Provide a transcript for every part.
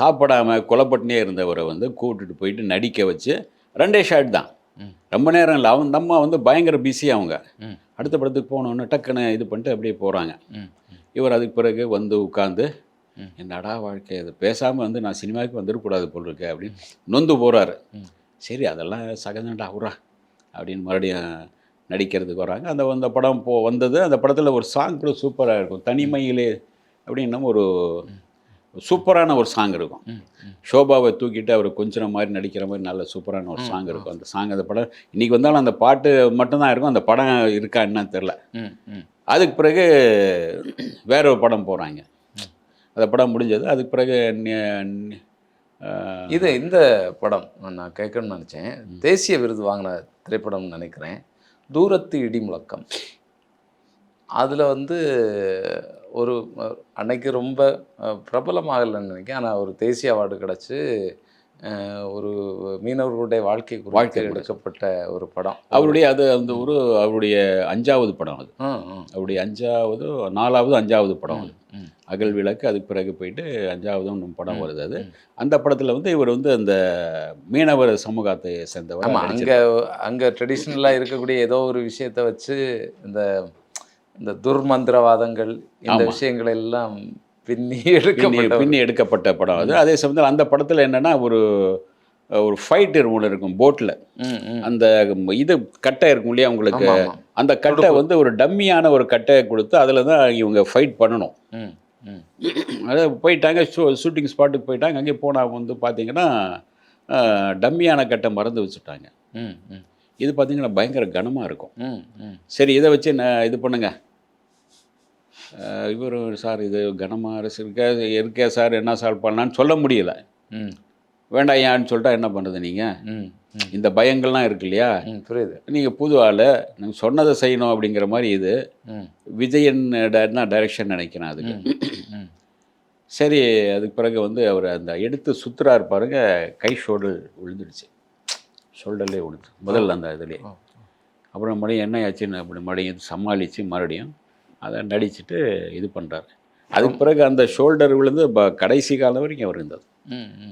சாப்பிடாமல் கொலப்பட்டினே இருந்தவரை வந்து கூப்பிட்டுட்டு போயிட்டு நடிக்க வச்சு 2 ஷாட் தான். ரொம்ப நேரம் இல்லை. அந்த அம்மா வந்து பயங்கர பிஸி அவங்க. அடுத்த படத்துக்கு போனோன்னு டக்குன்னு இது பண்ணிட்டு அப்படியே போகிறாங்க. இவர் அதுக்கு பிறகு வந்து உட்காந்து என்னடா வாழ்க்கை, அது பேசாமல் வந்து நான் சினிமாவுக்கு வந்துடக்கூடாது போல் இருக்கு அப்படின்னு நொந்து போகிறாரு. சரி அதெல்லாம் சகஜம்டா விட்றா அப்படின்னு மறுபடியும் நடிக்கிறதுக்கு வராங்க. அந்த படம் வந்தது. அந்த படத்தில் ஒரு சாங் கூட சூப்பராக இருக்கும். தனிமையிலே அப்படின்னா ஒரு சூப்பரான ஒரு சாங் இருக்கும். ஷோபாவை தூக்கிட்டு அவர் கொஞ்சம் மாதிரி நடிக்கிற மாதிரி நல்ல சூப்பரான ஒரு சாங் இருக்கும். அந்த சாங் அந்த படம் இன்றைக்கி வந்தாலும் அந்த பாட்டு மட்டும்தான் இருக்கும். அந்த படம் இருக்கா என்னன்னு தெரில. அதுக்கு பிறகு வேற ஒரு படம் போகிறாங்க. அந்த படம் முடிஞ்சது. அதுக்கு பிறகு இந்த படம் நான் கேட்கணும்னு நினச்சேன். தேசிய விருது வாங்கின திரைப்படம்னு நினைக்கிறேன். தூரத்து இடி முழக்கம். அதில் வந்து ஒரு அன்னைக்கு ரொம்ப பிரபலமாகலைன்னு நினைக்கிறேன். ஆனால் ஒரு தேசிய அவார்டு கிடச்சி ஒரு மீனவர்களுடைய வாழ்க்கை எடுக்கப்பட்ட ஒரு படம். அவருடைய அவருடைய 5வது படம் அது. அவருடைய 4வது 5வது படம் அது. அகல் விளக்கு. அதுக்கு பிறகு போயிட்டு 5வது படம் வருது அது. அந்த படத்தில் வந்து இவர் வந்து அந்த மீனவர் சமூகத்தை சேர்ந்தவர். ஆமாம், அங்கே ட்ரெடிஷ்னலாக இருக்கக்கூடிய ஏதோ ஒரு விஷயத்தை வச்சு இந்த துர்மந்திரவாதங்கள் இந்த விஷயங்கள் எல்லாம் பின்னி எடுக்கப்பட்ட படம் அது. அதே சமயத்தில் அந்த படத்தில் என்னென்னா ஒரு ஃபைட்டர் ஒன்று இருக்கும் போட்டில். அந்த இது கட்டை இருக்கும் இல்லையா உங்களுக்கு, அந்த கட்டை வந்து ஒரு டம்மியான ஒரு கட்டையை கொடுத்து அதில் தான் இவங்க ஃபைட் பண்ணணும். அதை போயிட்டாங்க, ஷூட்டிங் ஸ்பாட்டுக்கு போயிட்டாங்க. அங்கே போனால் வந்து பார்த்தீங்கன்னா டம்மியான கட்டை மறந்து வச்சுட்டாங்க. இது பார்த்தீங்கன்னா பயங்கர கனமாக இருக்கும். சரி இதை வச்சு இது பண்ணுங்க, இவர் சார் இது கனமாக இருக்கே சார், என்ன சால்வ் பண்ணலான்னு சொல்ல முடியல. வேண்டாம் ஏன்னு சொல்லிட்டா என்ன பண்ணுறது நீங்கள்? இந்த பயங்கள்லாம் இருக்கு இல்லையா, புரியுது. நீங்கள் புது ஆள், நீங்கள் சொன்னதை செய்யணும் அப்படிங்கிற மாதிரி. இது விஜயன் டைரக்ஷன் நினைக்கிறேன் அதுக்கு. சரி அதுக்கு பிறகு வந்து அவர் அந்த எடுத்து சுற்றுறாரு பாருங்க, கை விழுந்துடுச்சு, ஷோல்டர்லேயே விழுந்து முதல்ல அந்த இதுலேயே. அப்புறம் மறுபடியும் என்ன ஆச்சுன்னு அப்படி மறுபடியும் சமாளித்து மறுபடியும் அதை நடிச்சுட்டு இது பண்ணுறாரு. அதுக்கு பிறகு அந்த ஷோல்டர் விழுந்து கடைசி காலம் வரைக்கும் அவர் இருந்தது.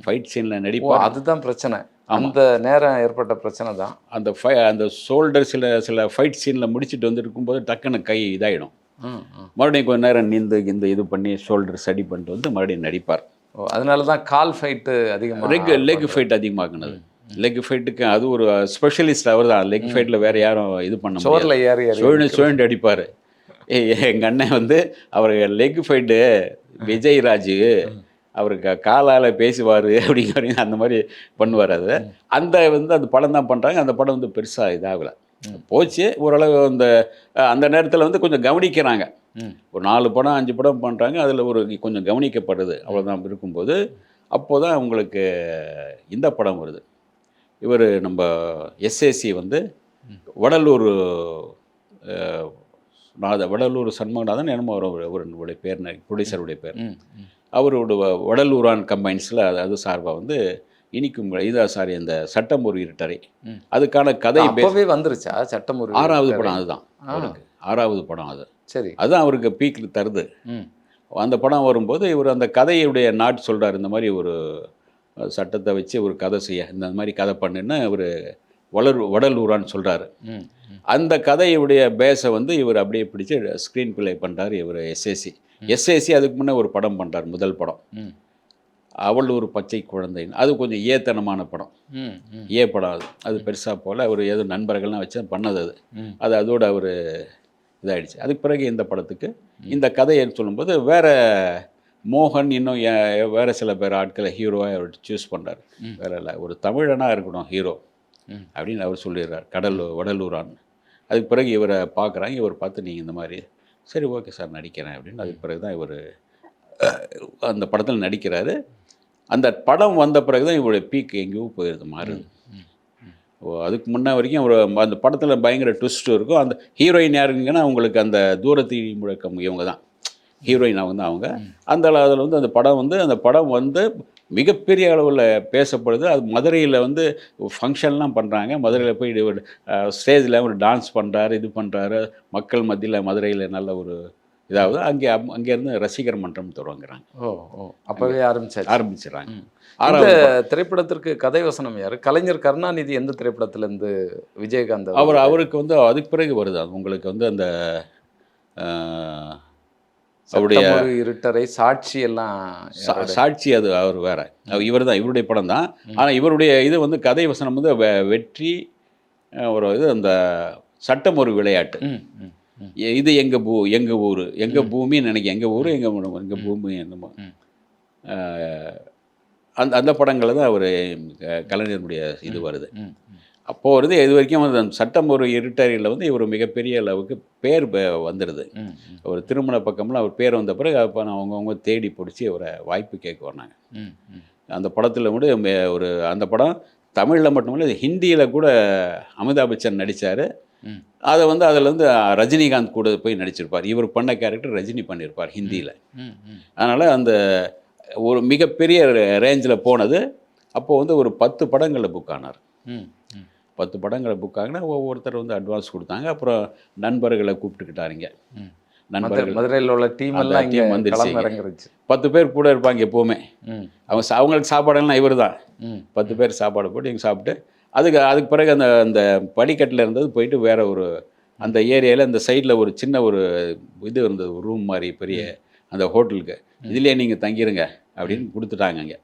ஃபைட் சீனில் நடிப்பார். அதுதான் பிரச்சனை, அந்த நேரம் ஏற்பட்ட பிரச்சனை தான். அந்த ஷோல்டர் சில ஃபைட் சீனில் முடிச்சுட்டு வந்து இருக்கும்போது டக்குன்னு கை இதாகிடும். மறுபடியும் கொஞ்சம் நேரம் நீந்து இது பண்ணி ஷோல்டர் சரி பண்ணிட்டு வந்து மறுபடியும் நடிப்பார். அதனால தான் கால் ஃபைட்டு அதிகமாக, லெக் ஃபைட் அதிகமாகுனது. லெக் ஃபைட்டுக்கு அது ஒரு ஸ்பெஷலிஸ்ட் அவர் தான். லெக் ஃபைட்டில் வேறு யாரும் இது பண்ண முடியாது. சுழண்டு அடிப்பார். எங்கள் அண்ணன் வந்து அவர் லெக் ஃபைட்டு விஜய்ராஜ் அவருக்கு காலால் பேசுவார் அப்படிங்கிற அந்த மாதிரி பண்ணுவார். அது அந்த படம் தான் பண்ணுறாங்க. அந்த படம் வந்து பெருசாக இதாகலை, போச்சு ஓரளவு. அந்த நேரத்தில் வந்து கொஞ்சம் கவனிக்கிறாங்க. ஒரு 4 படம் 5 படம் பண்ணுறாங்க, அதில் ஒரு கொஞ்சம் கவனிக்கப்படுது, அவ்வளோதான் இருக்கும்போது. அப்போ தான் உங்களுக்கு இந்த படம் வருது. இவர் நம்ம எஸ்ஏசி வந்து வடலூர் சண்முகநாதன் என்னமோ அவருடைய பேர், ப்ரொடியூசருடைய பேர். அவரோட வடலூரான் கம்பைன்ஸில் அது சார்பாக வந்து இனிக்கும் அந்த சட்டம் ஒரு இருட்டறை, அதுக்கான கதை வந்துருச்சா? சட்டம் ஒரு 6வது படம் அதுதான் அவருக்கு. 6வது படம் அது. சரி, அதுதான் அவருக்கு பீக்கில் தருது. அந்த படம் வரும்போது இவர் அந்த கதையுடைய நாட் சொல்கிறார், இந்த மாதிரி ஒரு சட்டத்தை வச்சு ஒரு கதை செய்ய, இந்த மாதிரி கதை பண்ணுன்னு ஒரு வடலூரான்னு சொல்கிறாரு. அந்த கதையுடைய பேஸை வந்து இவர் அப்படியே பிடிச்சி ஸ்க்ரீன் பிளே பண்ணுறார் இவர் எஸ்ஏசி. அதுக்கு முன்னே ஒரு படம் பண்ணுறார், முதல் படம் அவள் ஒரு பச்சை குழந்தைன்னு. அது கொஞ்சம் ஏத்தனமான படம், படம். அது பெருசாக போல் அவர் ஏதோ நண்பர்கள்லாம் வச்சு பண்ணது. அது அதோட அவர் இதாகிடுச்சு. அதுக்கு பிறகு இந்த படத்துக்கு இந்த கதைன்னு சொல்லும்போது வேறு மோகன் இன்னும் வேறு சில பேர் ஆட்களை ஹீரோவாக அவர் சூஸ் பண்ணுறாரு. வேற இல்லை, ஒரு தமிழனாக இருக்கணும் ஹீரோ அப்படின்னு அவர் சொல்லிடுறார், வடலூரான். அதுக்கு பிறகு இவரை பார்க்குறாங்க. இவர் பார்த்து நீங்கள் இந்த மாதிரி, சரி ஓகே சார் நடிக்கிறேன் அப்படின்னு. அதுக்கு பிறகு தான் இவர் அந்த படத்தில் நடிக்கிறாரு. அந்த படம் வந்த பிறகு தான் இவருடைய பீக் எங்கேயோ போயிடுது, மாறுது. அதுக்கு முன்ன வரைக்கும் ஒரு அந்த படத்தில் பயங்கர ட்விஸ்ட் இருக்கும். அந்த ஹீரோயின் யாருங்கன்னா அவங்களுக்கு அந்த தூரத்தி முழக்கம் இவங்க தான் ஹீரோயின். அவங்க அதில் வந்து அந்த படம் வந்து மிகப்பெரிய அளவில் பேசப்படுது. அது மதுரையில் வந்து ஃபங்க்ஷன்லாம் பண்ணுறாங்க. மதுரையில் போய் ஸ்டேஜில் ஒரு டான்ஸ் பண்ணுறாரு, இது பண்ணுறாரு. மக்கள் மத்தியில் மதுரையில் நல்ல ஒரு இதாவது அங்கேருந்து ரசிகர் மன்றம் தொடங்குறாங்க. ஓ ஓ அப்போவே ஆரம்பிச்சிடுறாங்க. இந்த 6வது திரைப்படத்திற்கு கதை வசனம் யார்? கலைஞர் கருணாநிதி எந்த திரைப்படத்திலேருந்து விஜயகாந்த் அவருக்கு வந்து அதுக்கு பிறகு வருது. அது உங்களுக்கு வந்து அந்த அவருடைய சட்டம் ஒரு இருட்டறை, சாட்சி எல்லாம் சாட்சி அது அவர் வேற. இவர் தான், இவருடைய படம் தான். ஆனால் இவருடைய இது வந்து கதை வசனம் வந்து வெற்றி ஒரு இது அந்த சட்டம் ஒரு விளையாட்டு. இது எங்கள் ஊர் எங்கள் பூமின்னு நினைக்கிறேன். எங்கள் ஊர் எங்கள் பூமி என்னமோ அந்த அந்த படங்களில் தான் அவர் கலைஞருடைய இது வருது. அப்போது வருது. இது வரைக்கும் அந்த சட்டம் ஒரு இருட்டறையில் வந்து இவர் மிகப்பெரிய அளவுக்கு பேர் வந்துடுது. ஒரு திருமண பக்கம்லாம் அவர் பேர் வந்த பிறகு அப்போ அவங்கவுங்க தேடி பிடிச்சி அவரை வாய்ப்பு கேட்க வர்றாங்க. அந்த படத்தில் கூட ஒரு அந்த படம் தமிழில் மட்டுமில்லை ஹிந்தியில் கூட அமிதாப் பச்சன் நடித்தார். அதை வந்து அதில் வந்து ரஜினிகாந்த் கூட போய் நடிச்சிருப்பார். இவர் பண்ண கேரக்டர் ரஜினி பண்ணியிருப்பார் ஹிந்தியில். அதனால் அந்த ஒரு மிகப்பெரிய ரேஞ்சில் போனது. அப்போது வந்து ஒரு 10 படங்களில் புக் ஆனார். 10 படங்களை புக் ஆகினா ஒவ்வொருத்தர் வந்து அட்வான்ஸ் கொடுத்தாங்க. அப்புறம் நண்பர்களை கூப்பிட்டுக்கிட்டாருங்க. நண்பர்கள் மதுரையில் உள்ள டீம் வந்துருச்சு. 10 பேர் கூட இருப்பாங்க எப்போவுமே. அவங்களுக்கு சாப்பாடெல்லாம் இவர் தான். 10 பேர் சாப்பாடு போட்டு இங்கே சாப்பிட்டு அதுக்கு பிறகு அந்த படிக்கட்டில் இருந்தது போயிட்டு வேற ஒரு அந்த ஏரியாவில் அந்த சைடில் ஒரு சின்ன ஒரு இது இருந்தது, ஒரு ரூம் மாதிரி பெரிய அந்த ஹோட்டலுக்கு. இதுலேயே நீங்கள் தங்கிடுங்க அப்படின்னு கொடுத்துட்டாங்க அங்கே.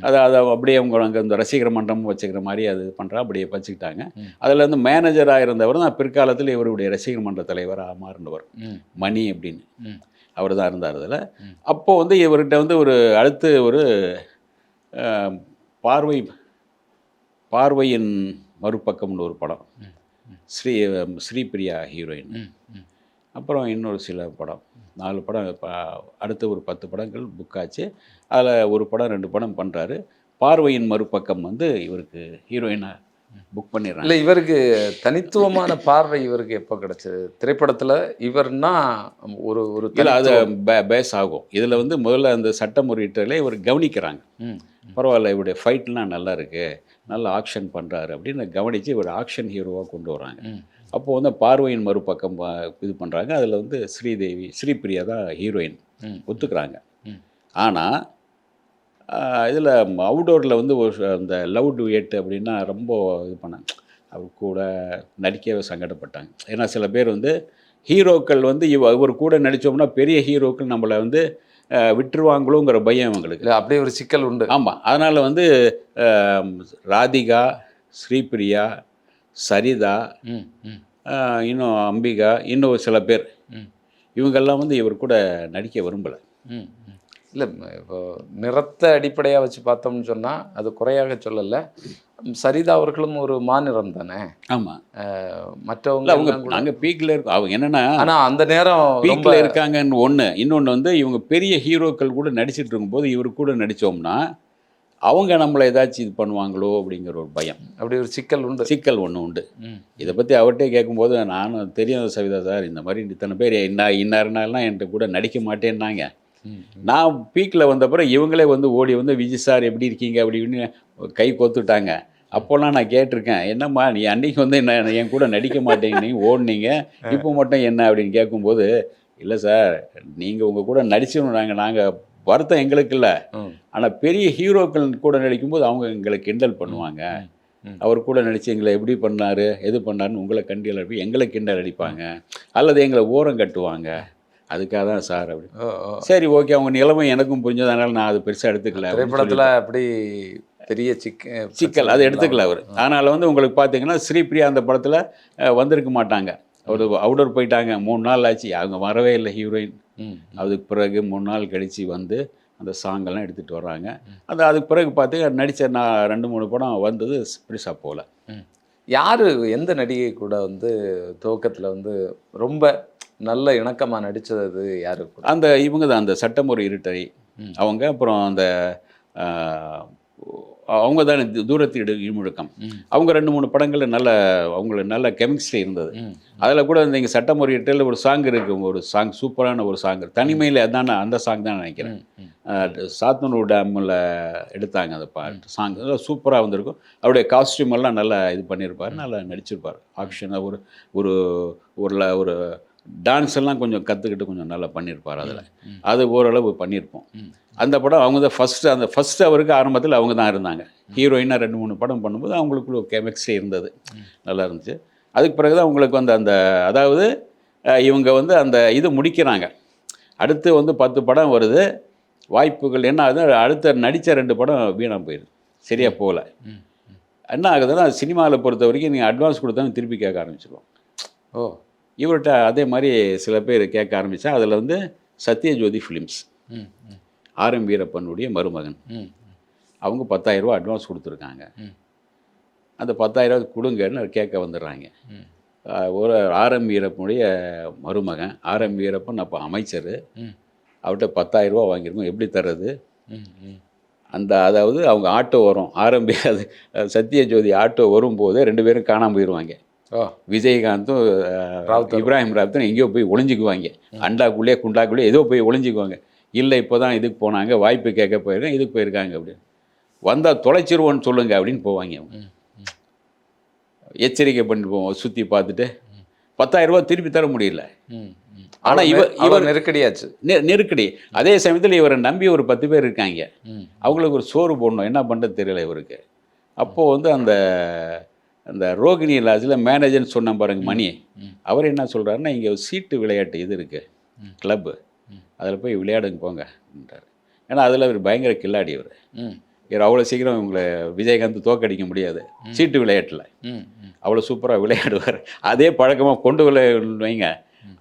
அதை அப்படியே அவங்க அங்கே இந்த ரசிகர் மன்றம் வச்சுக்கிற மாதிரி அது பண்ணுறா அப்படியே வச்சுக்கிட்டாங்க. அதில் வந்து மேனேஜராக இருந்தவர் தான் பிற்காலத்தில் இவருடைய ரசிகர் மன்ற தலைவராக மாறினவர், மணி அப்படின்னு அவர் தான் இருந்தார் அதில். அப்போது வந்து இவர்கிட்ட வந்து ஒரு அடுத்து ஒரு பார்வையின் மறுபக்கம்னு ஒரு படம், ஸ்ரீபிரியா ஹீரோயின். அப்புறம் இன்னொரு சில படம் 4 படம் அடுத்து ஒரு 10 படங்கள் புக் ஆச்சு. அதில் ஒரு படம் 2 படம் பண்ணுறாரு. பார்வையின் மறுபக்கம் வந்து இவருக்கு ஹீரோயினாக புக் பண்ணிடுறாங்க. இல்லை, இவருக்கு தனித்துவமான பார்வை இவருக்கு எப்போ கிடச்சிது திரைப்படத்தில்? இவர்னா ஒரு ஒரு இல்லை அது பேஸ் ஆகும். இதில் வந்து முதல்ல அந்த சட்டம் முறையீட்டில் இவர் கவனிக்கிறாங்க. பரவாயில்ல, இவருடைய ஃபைட்லாம் நல்லா இருக்குது, நல்ல ஆக்ஷன் பண்ணுறாரு அப்படின்னு கவனித்து இவர் ஆக்ஷன் ஹீரோவாக கொண்டு வராங்க. அப்போது வந்து பார்வையின் மறுபக்கம் இது பண்ணுறாங்க. அதில் வந்து ஸ்ரீபிரியா தான் ஹீரோயின் ஒத்துக்கிறாங்க. ஆனால் இதில் அவுடோரில் வந்து ஒரு அந்த லவ் டுயட் அப்படின்னா ரொம்ப இது பண்ணாங்க. அவர் கூட நடிக்கவே சங்கடப்பட்டாங்க. ஏன்னா சில பேர் வந்து ஹீரோக்கள் வந்து இவர் கூட நடித்தோம்னா பெரிய ஹீரோக்கள் நம்மளை வந்து விட்டுருவாங்களோங்கிற பயம் அவங்களுக்கு. இல்லை, அப்படியே ஒரு சிக்கல் உண்டு. ஆமாம். அதனால் வந்து ராதிகா, ஸ்ரீபிரியா, சரிதா, இன்னும் அம்பிகா, இன்னும் சில பேர் இவங்கெல்லாம் வந்து இவர் கூட நடிக்க விரும்பலை. இல்லை, இப்போ நிறத்தை அடிப்படையாக வச்சு பார்த்தோம்னு சொன்னால் அது குறையாக சொல்லலை. சரிதா அவர்களும் ஒரு மாநிறம் தானே. ஆமாம். மற்றவங்க அவங்க நாங்கள் பீக்கில் இருக்கோம். அவங்க என்னென்னா ஆனால் அந்த நேரம் பீக்கில் இருக்காங்கன்னு ஒன்று. இன்னொன்று வந்து இவங்க பெரிய ஹீரோக்கள் கூட நடிச்சிட்டு இருக்கும்போது இவர் கூட நடித்தோம்னா அவங்க நம்மளை ஏதாச்சும் இது பண்ணுவாங்களோ அப்படிங்கிற ஒரு பயம். அப்படி ஒரு சிக்கல் ஒன்று உண்டு. இதை பற்றி அவர்கிட்டே கேட்கும்போது நானும் தெரியும் சவிதா சார், இந்த மாதிரி இத்தனை பேர் இன்னாருனாலாம் என்கிட்ட கூட நடிக்க மாட்டேன்னாங்க. நான் பீக்கில் வந்தப்பறம் இவங்களே வந்து ஓடி வந்து விஜய் சார் எப்படி இருக்கீங்க அப்படின்னு கை கோத்துட்டாங்க. அப்போல்லாம் நான் கேட்டிருக்கேன், என்னம்மா நீ அன்றைக்கி வந்து என்ன என் கூட நடிக்க மாட்டேங்க, நீங்கள் ஓடினீங்க, இப்போ மட்டும் என்ன அப்படின்னு கேட்கும்போது, இல்லை சார் நீங்கள் உங்கள் கூட நடிச்சோம் நாங்கள் வருத்தம் எங்களுக்கு இல்லை, ஆனால் பெரிய ஹீரோக்கள் கூட நடிக்கும்போது அவங்க எங்களை கிண்டல் பண்ணுவாங்க. அவர் கூட நடித்து எங்களை எப்படி பண்ணார் எது பண்ணாருன்னு உங்களை கிண்டல் அடிப்பி எங்களை கிண்டல் அடிப்பாங்க, அல்லது எங்களை ஓரம் கட்டுவாங்க. அதுக்காக தான் சார் அப்படி. சரி, ஓகே, அவங்க நிலைமை எனக்கும் புரிஞ்சது, அதனால் நான் அது பெருசாக எடுத்துக்கல. திரைப்படத்தில் அப்படி பெரிய சிக்கல் அதை எடுத்துக்கல அவர். அதனால் வந்து உங்களுக்கு பார்த்தீங்கன்னா ஸ்ரீபிரியா அந்த படத்தில் வந்திருக்க மாட்டாங்க. அவர் அவுடோர் போயிட்டாங்க. 3 நாள் ஆச்சு, அவங்க வரவே இல்லை ஹீரோயின். அதுக்கு பிறகு 3 நாள் கழித்து வந்து அந்த சாங்கெல்லாம் எடுத்துகிட்டு வர்றாங்க. அதுக்கு பிறகு பார்த்தீங்கன்னா நடித்த நான் 2-3 படம் வந்தது பெருசாக போகல. யார் எந்த நடிகை கூட வந்து துவக்கத்தில் வந்து ரொம்ப நல்ல இணக்கமாக நடித்தது யார்? அந்த இவங்க தான், அந்த சட்டம் ஒரு இருட்டறை அவங்க. அப்புறம் அந்த அவங்க தான் தூரத்து இடிமுழக்கம். அவங்க 2-3 படங்களில் அவங்களுக்கு நல்ல கெமிஸ்ட்ரி இருந்தது. அதில் கூட இந்த இங்கே சட்டம் ஒரு இருட்டையில் ஒரு சாங் இருக்குது, ஒரு சாங் சூப்பரான ஒரு சாங், தனிமையில் அதான அந்த சாங் தான் நினைக்கிறேன். சாத்தனூர் டேமில் எடுத்தாங்க அந்த பாட்டு சாங், சூப்பராக வந்திருக்கும். அவருடைய காஸ்டியூம் எல்லாம் நல்லா இது பண்ணியிருப்பார், நல்லா நடிச்சிருப்பார். ஆக்ஷனாக ஒரு ஒரு டான்ஸ் எல்லாம் கொஞ்சம் கற்றுக்கிட்டு கொஞ்சம் நல்லா பண்ணியிருப்பார் அதில். அது ஓரளவு பண்ணியிருப்போம். அந்த படம் அவங்க தான் ஃபஸ்ட்டு அவருக்கு ஆரம்பத்தில் அவங்க தான் இருந்தாங்க. ஹீரோயினாக 2-3 படம் பண்ணும்போது அவங்களுக்குள்ள ஒரு கெமிஸ்ட்ரி இருந்தது, நல்லா இருந்துச்சு. அதுக்கு பிறகு தான் உங்களுக்கு வந்து அந்த அதாவது இவங்க வந்து அந்த இது முடிக்கிறாங்க. அடுத்து வந்து 10 படம் வருது, வாய்ப்புகள் என்ன ஆகுது, அடுத்த நடித்த 2 படம் வீணாக போயிடுது, சரியாக போகல. என்ன ஆகுதுன்னா சினிமாவில் பொறுத்த வரைக்கும் நீங்கள் அட்வான்ஸ் கொடுத்தாலும் திருப்பி கேட்க ஆரம்பிச்சிடுவோம். ஓ, இவர்கிட்ட அதே மாதிரி சில பேர் கேட்க ஆரம்பித்தா அதில் வந்து சத்யஜோதி ஃபிலிம்ஸ், ஆர்எம் வீரப்பனுடைய மருமகன், அவங்க 10,000 ரூபா அட்வான்ஸ் கொடுத்துருக்காங்க. அந்த 10,000 கொடுங்கன்னு கேட்க வந்துடுறாங்க. ஒரு ஆர்எம் வீரப்பனுடைய மருமகன், ஆர்எம் வீரப்பன் அப்போ அமைச்சர், அவர்கிட்ட 10,000 ரூபா வாங்கியிருக்கோம், எப்படி தர்றது? அந்த அதாவது அவங்க ஆட்டோ வரும், ஆரம்பி அது சத்யஜோதி ஆட்டோ வரும்போது 2 பேரும் காணாமல் போயிடுவாங்க. விஜயகாந்தும் இப்ராஹிம் ராவுத்தும் எங்கேயோ போய் ஒளிஞ்சிக்குவாங்க, அண்டாக்குள்ளே குண்டாக்குள்ளே ஏதோ போய் ஒளிஞ்சிக்குவாங்க. இல்லை இப்போ தான் இதுக்கு போனாங்க, வாய்ப்பு கேட்க போயிருக்கேன், இதுக்கு போயிருக்காங்க அப்படின்னு. வந்தால் தொலைச்சிருவோன்னு சொல்லுங்கள் அப்படின்னு போவாங்க. அவங்க எச்சரிக்கை பண்ணிட்டு போவோம், சுற்றி பார்த்துட்டு 10,000 ரூபா திருப்பி தர முடியல. ஆனால் இவர் நெருக்கடியாச்சு, நெருக்கடி. அதே சமயத்தில் இவரை நம்பி ஒரு 10 பேர் இருக்காங்க, அவங்களுக்கு ஒரு சோறு போடணும், என்ன பண்ணுறது தெரியல இவருக்கு. அப்போது வந்து அந்த ரோகிணி லாட்ஜில் மேனேஜர்னு சொன்ன பாருங்க மணி, அவர் என்ன சொல்கிறாருன்னா, இங்கே ஒரு சீட்டு விளையாட்டு இது இருக்குது, கிளப்பு, அதில் போய் விளையாடுங்க போங்கன்றார். ஏன்னா அதில் அவர் பயங்கர கில்லாடி. இவர் அவ்வளோ சீக்கிரம் இவங்களை விஜயகாந்த் தோக்கடிக்க முடியாது சீட்டு விளையாட்டில், அவ்வளோ சூப்பராக விளையாடுவார். அதே பழக்கமாக கொண்டு வைங்க,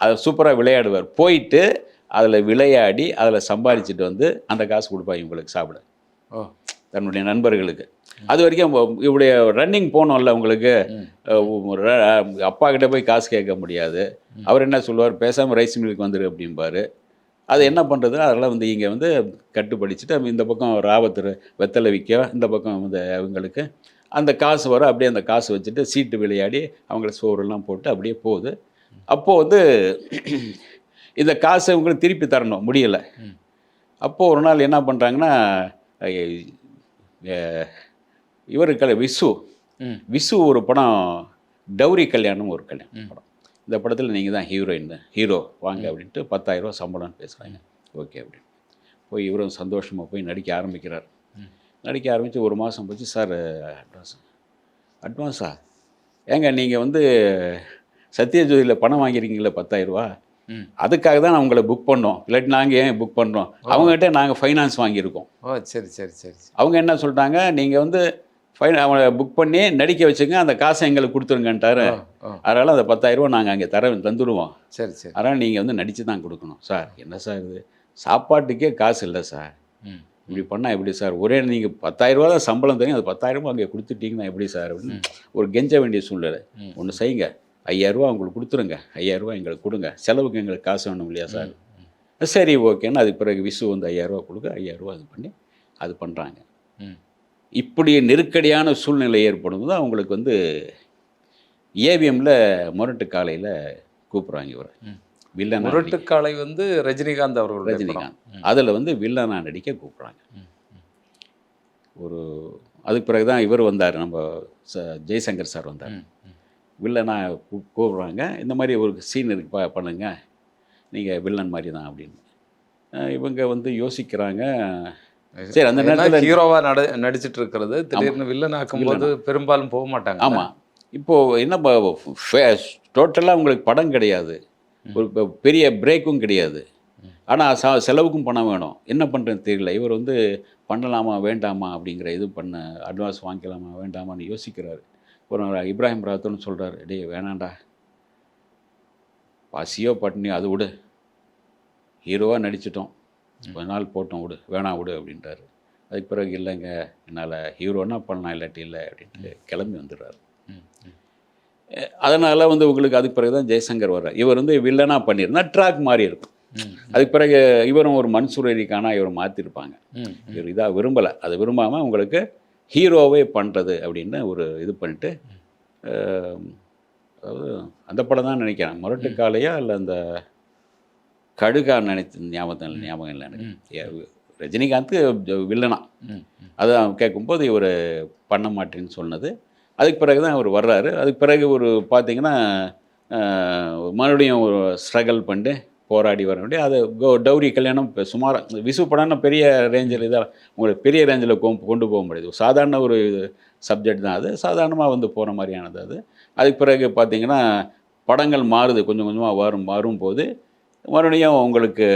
அதை சூப்பராக விளையாடுவார். போயிட்டு அதில் விளையாடி அதில் சம்பாதிச்சுட்டு வந்து அந்த காசு கொடுப்பாங்க இவங்களுக்கு சாப்பிட, தன்னுடைய நண்பர்களுக்கு. அது வரைக்கும் இவருடைய ரன்னிங் போனோம்ல உங்களுக்கு, அப்பா கிட்ட போய் காசு கேட்க முடியாது. அவர் என்ன சொல்லுவார், பேசாமல் ரைஸ் மில்லுக்கு வந்துடு அப்படிம்பார். அது என்ன பண்ணுறது, அதெல்லாம் வந்து இங்கே வந்து கட்டுப்படிச்சுட்டு இந்த பக்கம் ராவத்தர் வெத்தலை விற்க, இந்த பக்கம் வந்து அவங்களுக்கு அந்த காசு வர, அப்படியே அந்த காசு வச்சுட்டு சீட்டு விளையாடி அவங்கள சோறுலாம் போட்டு அப்படியே போகுது. அப்போது வந்து இந்த காசை உங்களுக்கு திருப்பி தரணும், முடியலை. அப்போது ஒரு நாள் என்ன பண்ணுறாங்கன்னா, இவர் விசு ஒரு படம், டௌரி கல்யாணம் ஒரு கல்யாணம் படம், இந்த படத்தில் நீங்கள் தான் ஹீரோ வாங்க அப்படின்ட்டு 10,000 ரூபா சம்பளம்னு பேசுகிறாங்க. ஓகே அப்படின்னு போய் இவரும் சந்தோஷமாக போய் நடிக்க ஆரம்பிக்கிறார். நடிக்க ஆரம்பித்து 1 மாதம் போச்சு. சார் அட்வான்ஸா? ஏங்க நீங்கள் வந்து சத்யஜோதியில் பணம் வாங்கியிருக்கீங்களே 10,000 ரூபா, அதுக்காக தான் நான் உங்களை புக் பண்ணோம், இல்லாட்டி நாங்கள் ஏன் புக் பண்ணுறோம், அவங்ககிட்ட நாங்கள் ஃபைனான்ஸ் வாங்கியிருக்கோம். சரி. அவங்க என்ன சொல்லிட்டாங்க, நீங்கள் வந்து அவனை புக் பண்ணி நடிக்க வச்சுங்க, அந்த காசை எங்களுக்கு கொடுத்துருங்கன்ட்டாரு. அதனால் அந்த 10,000 ரூபா நாங்கள் அங்கே தந்துடுவோம். சரி. அதனால் நீங்கள் வந்து நடித்து தான் கொடுக்கணும். சார் என்ன சார் இது, சாப்பாட்டுக்கே காசு இல்லை சார், இப்படி பண்ணால் எப்படி சார், ஒரே நீங்கள் 10,000 ரூபா தான் சம்பளம் தெரியும், அது 10,000 ரூபா அங்கே கொடுத்துட்டிங்கன்னா எப்படி சார் அப்படின்னு ஒரு கெஞ்ச வேண்டிய சூழ்நிலை. ஒன்று செய்யுங்க, 5,000 ரூபா உங்களுக்கு கொடுத்துருங்க, 5,000 ரூபா எங்களுக்கு கொடுங்க, செலவுக்கு எங்களுக்கு காசு வேணும் இல்லையா சார். சரி ஓகேன்னு அதுக்கு பிறகு விசு வந்து 5,000 ரூபா கொடுக்க, 5,000 ரூபா இது பண்ணி அது பண்ணுறாங்க. இப்படி நெருக்கடியான சூழ்நிலை ஏற்படும் போது அவங்களுக்கு வந்து ஏவிஎம்மில் முரட்டு காலையில் கூப்பிட்றாங்க இவரை வில்லன். முரட்டு காலை வந்து ரஜினிகாந்த் அவர்கள், அதில் வந்து வில்லனா நடிக்க கூப்பிட்றாங்க. அதுக்கு பிறகு தான் இவர் வந்தார், நம்ம ஜெய்சங்கர் சார் வந்தார். வில்லனா கூப்பிட்றாங்க, இந்த மாதிரி ஒரு சீன் இருக்கு பண்ணுங்க, நீங்கள் வில்லன் மாதிரி தான் அப்படின்னு. இவங்க வந்து யோசிக்கிறாங்க. சரி, அந்த நேரத்தில் ஹீரோவாக நடிச்சிட்டு இருக்கிறது திடீர்னு வில்லன் ஆக்கும்போது பெரும்பாலும் போக மாட்டாங்க. ஆமாம், இப்போது என்ன டோட்டலாக உங்களுக்கு படம் கிடையாது, ஒரு பெரிய பிரேக்கும் கிடையாது, ஆனால் செலவுக்கும் பணம் வேணும், என்ன பண்ணுறதுன்னு தெரியல. இவர் வந்து பண்ணலாமா வேண்டாமா அப்படிங்கிற இது அட்வான்ஸ் வாங்கிக்கலாமா வேண்டாமான்னு யோசிக்கிறாரு. ஒரு இப்ராஹிம் ராவுத்தர்னு சொல்கிறார், டேய் வேணாண்டா, பசியோ பட்டினியோ அது விடு, ஹீரோவாக நடிச்சிட்டோம், கொஞ்ச நாள் போட்டோம், விடு, வேணாம் விடு அப்படின்றாரு. அதுக்கு பிறகு இல்லைங்க, என்னால் ஹீரோன்னா பண்ணலாம், இல்லாட்டி இல்லை அப்படின்ட்டு கிளம்பி வந்துடுறாரு. அதனால் வந்து உங்களுக்கு அதுக்கு பிறகு தான் ஜெய்சங்கர் வர்றார். இவர் வந்து வில்லனாக பண்ணியிருந்தா ட்ராக் மாறி இருக்கும். அதுக்கு பிறகு இவரும் ஒரு மன்சூர் அலிகானா இவர் மாற்றிருப்பாங்க. இவர் இதாக விரும்பலை, அதை விரும்பாமல் உங்களுக்கு ஹீரோவே பண்ணுறது அப்படின்னு ஒரு இது பண்ணிட்டு, அதாவது அந்த படம் தான் நினைக்கிறேன், முரட்டு காலையா இல்லை அந்த கடுகா ஞாபகம் இல்லை எனக்கு. ரஜினிகாந்த் வில்லனா அதான் கேட்கும்போது இவர் பண்ண மாட்டேன்னு சொன்னது. அதுக்கு பிறகு தான் அவர் வர்றாரு. அதுக்கு பிறகு ஒரு பார்த்தீங்கன்னா மறுபடியும் ஒரு ஸ்ட்ரகிள் பண்ணிட்டு போராடி வர வேண்டிய அது டௌரி கல்யாணம் இப்போ சுமாராக விசு படம்னா பெரிய ரேஞ்சில் இதாக உங்களுக்கு பெரிய ரேஞ்சில் கொண்டு போக முடியாது. சாதாரண ஒரு சப்ஜெக்ட் தான் அது. சாதாரணமாக வந்து போகிற மாதிரியானது அது. அதுக்கு பிறகு பார்த்தீங்கன்னா படங்கள் மாறுது, கொஞ்சம் கொஞ்சமாக வரும்போது மறுபடியும் உங்களுக்கு